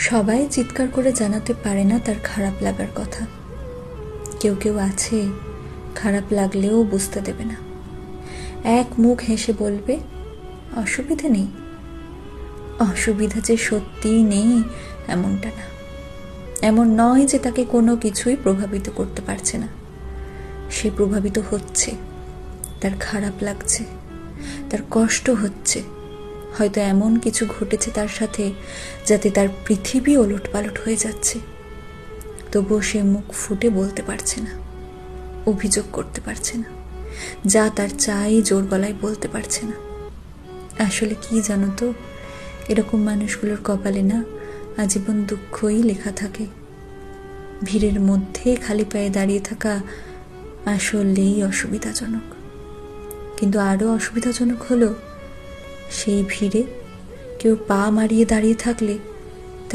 সবাই চিৎকার করে জানাতে পারে না তার খারাপ লাগার কথা। কেউ কেউ আছে খারাপ লাগলেও বুঝতে দেবে না, এক মুখ হেসে বলবে অসুবিধা নেই। অসুবিধা যে সত্যিই নেই এমনটা না, এমন নয় যে তাকে কোনো কিছুই প্রভাবিত করতে পারছে না। সে প্রভাবিত হচ্ছে, তার খারাপ লাগছে, তার কষ্ট হচ্ছে, হয়তো এমন কিছু ঘটেছে তার সাথে যাতে তার পৃথিবী ওলটপালট হয়ে যাচ্ছে। তবুও সে মুখ ফুটে বলতে পারছে না, অভিযোগ করতে পারছে না, যা তার চাই জোর গলায় বলতে পারছে না। আসলে কি জানো তো, এরকম মানুষগুলোর কপালে না আজীবন দুঃখই লেখা থাকে। ভিড়ের মধ্যে খালি পায়ে দাঁড়িয়ে থাকা আসলেই অসুবিধাজনক। কিন্তু আরও অসুবিধাজনক হলো, সেই ভিড়ে কেউ পা মারিয়ে দাঁড়িয়ে থাকলে